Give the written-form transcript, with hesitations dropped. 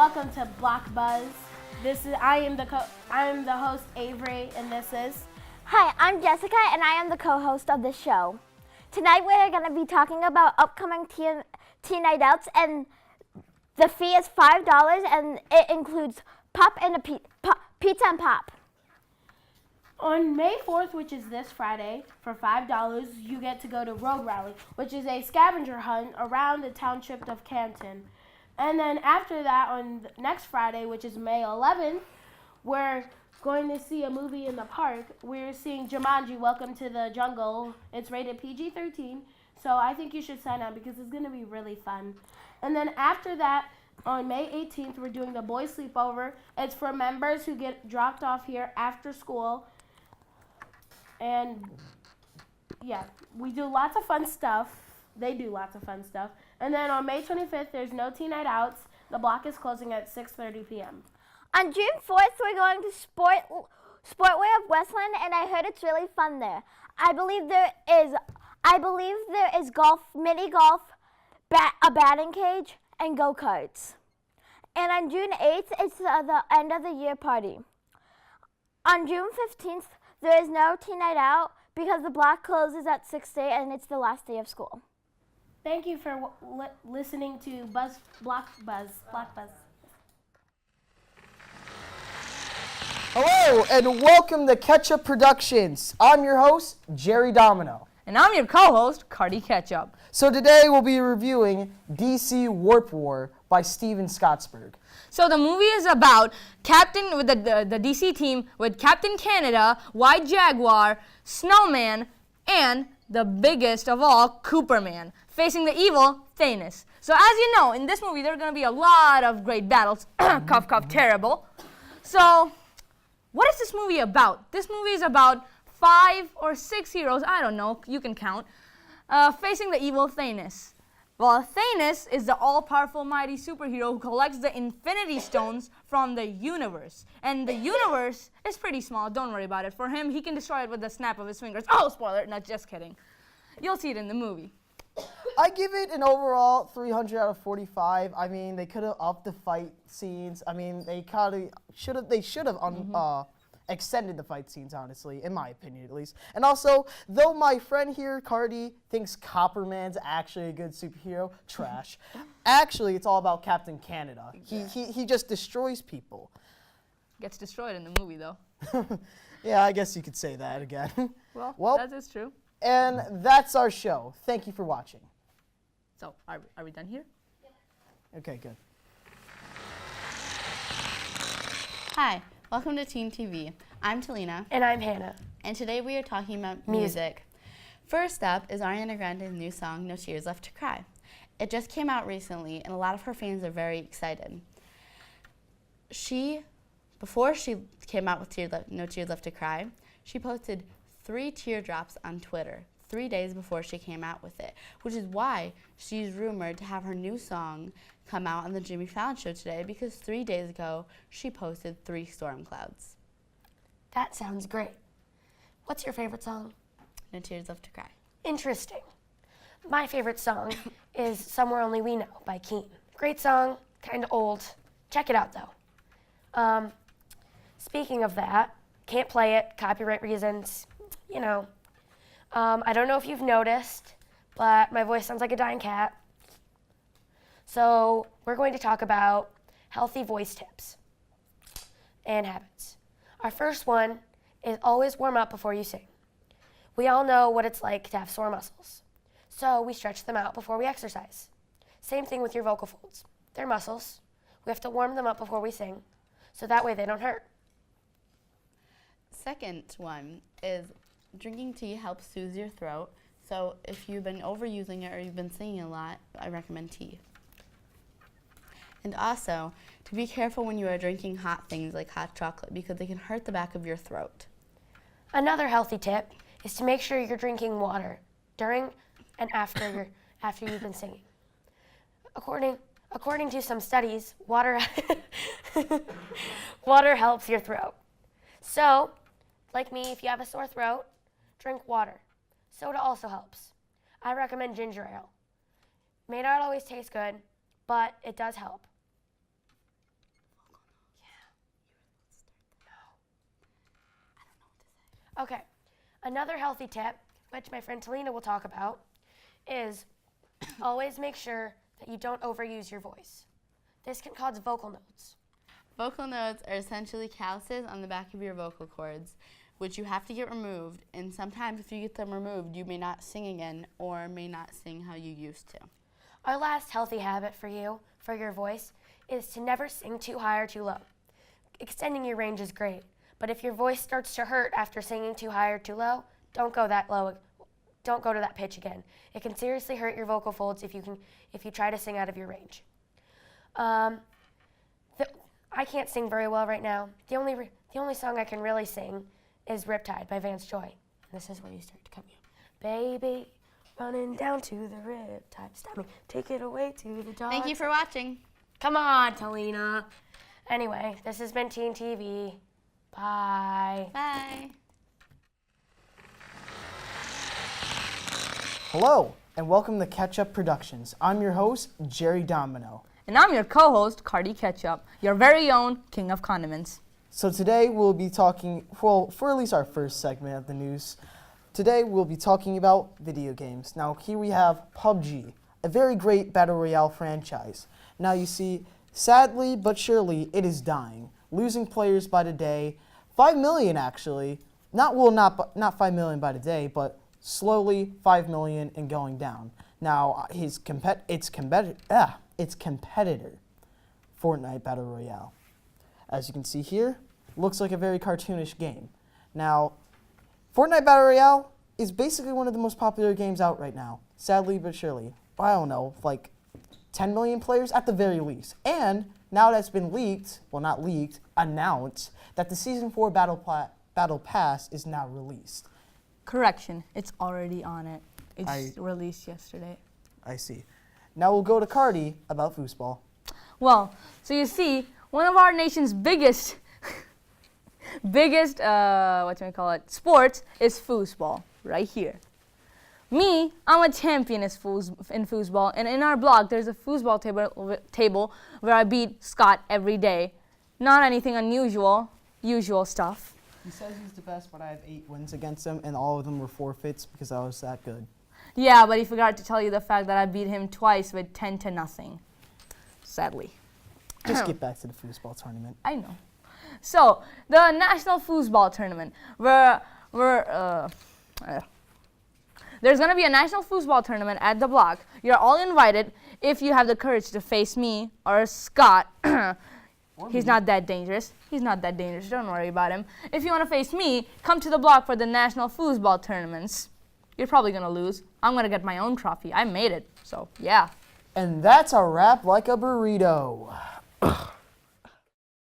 welcome to Block Buzz. I am the host Avery, and this is. Hi, I'm Jessica, and I am the co-host of the show. Tonight we're going to be talking about upcoming teen night outs, and the fee is $5, and it includes pop and pizza and pop. On May 4th, which is this Friday, for $5, you get to go to Road Rally, which is a scavenger hunt around the township of Canton. And then after that, on next Friday, which is May 11th, we're going to see a movie in the park. We're seeing Jumanji, Welcome to the Jungle. It's rated PG-13, so I think you should sign up because it's going to be really fun. And then after that, on May 18th, we're doing the Boys Sleepover. It's for members who get dropped off here after school. And yeah, we do lots of fun stuff. They do lots of fun stuff. And then on May 25th, there's no teen night outs. The block is closing at 6:30 p.m. On June 4th, we're going to Sportway of Westland, and I heard it's really fun there. I believe there is golf, mini golf, a batting cage, and go-karts. And on June 8th, it's the end of the year party. On June 15th, there is no teen night out because the block closes at 6:00 and it's the last day of school. Thank you for listening to Block Buzz. Hello and welcome to Ketchup Productions. I'm your host, Jerry Domino. And I'm your co-host, Cardi Ketchup. So today we'll be reviewing DC Warp War by Steven Scottsberg. So the movie is about the DC team with Captain Canada, White Jaguar, Snowman, and the biggest of all, Cooperman, facing the evil Thanos. So as you know, in this movie there are going to be a lot of great battles. Cough, cough, terrible. So what is this movie about? This movie is about 5 or 6 heroes, I don't know, you can count, facing the evil Thanos. Well, Thanos is the all-powerful mighty superhero who collects the Infinity Stones from the universe. And the universe is pretty small, don't worry about it. For him, he can destroy it with the snap of his fingers. Oh, spoiler, not just kidding. You'll see it in the movie. I give it an overall 300 out of 45. I mean, they could have upped the fight scenes. I mean, they should have extended the fight scenes, honestly, in my opinion at least. And also, though my friend here, Cardi, thinks Copperman's actually a good superhero, trash. Actually, it's all about Captain Canada. He just destroys people. Gets destroyed in the movie, though. Yeah, I guess you could say that again. Well, that is true. And that's our show. Thank you for watching. So, are we done here? Okay, good. Hi, welcome to Teen TV. I'm Talina. And I'm Hannah. And today we are talking about music. First up is Ariana Grande's new song, No Tears Left to Cry. It just came out recently, and a lot of her fans are very excited. Before she came out with No Tears Left to Cry, she posted 3 teardrops on Twitter 3 days before she came out with it, which is why she's rumored to have her new song come out on the Jimmy Fallon show today, because 3 days ago she posted 3 storm clouds. That sounds great. What's your favorite song? No Tears Left to Cry. Interesting. My favorite song is Somewhere Only We Know by Keane. Great song, kind of old. Check it out though. Speaking of that, can't play it, copyright reasons, you know. I don't know if you've noticed, but my voice sounds like a dying cat. So we're going to talk about healthy voice tips and habits. Our first one is always warm up before you sing. We all know what it's like to have sore muscles, so we stretch them out before we exercise. Same thing with your vocal folds. They're muscles. We have to warm them up before we sing, so that way they don't hurt. Second one is drinking tea helps soothe your throat. So if you've been overusing it or you've been singing a lot, I recommend tea. And also, to be careful when you are drinking hot things like hot chocolate because they can hurt the back of your throat. Another healthy tip is to make sure you're drinking water during and after you've been singing. According to some studies, water helps your throat. So, like me, if you have a sore throat, drink water. Soda also helps. I recommend ginger ale. May not always taste good, but it does help. Okay. Another healthy tip, which my friend Talina will talk about, is always make sure that you don't overuse your voice. This can cause vocal nodes. Vocal nodes are essentially calluses on the back of your vocal cords, which you have to get removed. And sometimes if you get them removed, you may not sing again or may not sing how you used to. Our last healthy habit for you, for your voice, is to never sing too high or too low. Extending your range is great, but if your voice starts to hurt after singing too high or too low, don't go that low. Don't go to that pitch again. It can seriously hurt your vocal folds if you try to sing out of your range. I can't sing very well right now. The only song I can really sing is Riptide by Vance Joy. And this is where you start to come in. Baby, running down to the riptide. Stop me, take it away to the dark. Thank you for watching. Come on, Talina. Anyway, this has been Teen TV. Bye. Bye. Hello, and welcome to Catch Up Productions. I'm your host, Jerry Domino. And I'm your co-host, Cardi Ketchup, your very own king of condiments. So today we'll be talking, well, for at least our first segment of the news, today we'll be talking about video games. Now here we have PUBG, a very great Battle Royale franchise. Now you see, sadly but surely, it is dying, losing players by the day. 5 million actually, not 5 million by the day, but slowly 5 million and going down. Now its competitor, Fortnite Battle Royale. As you can see here, looks like a very cartoonish game. Now, Fortnite Battle Royale is basically one of the most popular games out right now, sadly but surely. I don't know, like 10 million players at the very least. And now that's been leaked, well not leaked, announced that the Season 4 Battle Pass is now released. Correction, it's already on it. It's released yesterday. I see. Now we'll go to Cardi about foosball. Well, so you see, one of our nation's biggest sports is foosball, right here. Me, I'm a champion in foosball, and in our blog, there's a foosball table where I beat Scott every day. Not anything unusual, usual stuff. He says he's the best, but I have 8 wins against him, and all of them were forfeits because I was that good. Yeah, but he forgot to tell you the fact that I beat him twice with 10-0, sadly. Just get back to the foosball tournament. I know. So, the National Foosball Tournament, there's going to be a National Foosball Tournament at the block. You're all invited if you have the courage to face me or Scott. He's not that dangerous. He's not that dangerous. Don't worry about him. If you want to face me, come to the block for the National Foosball Tournaments. You're probably going to lose. I'm going to get my own trophy. I made it. So, yeah. And that's a wrap like a burrito.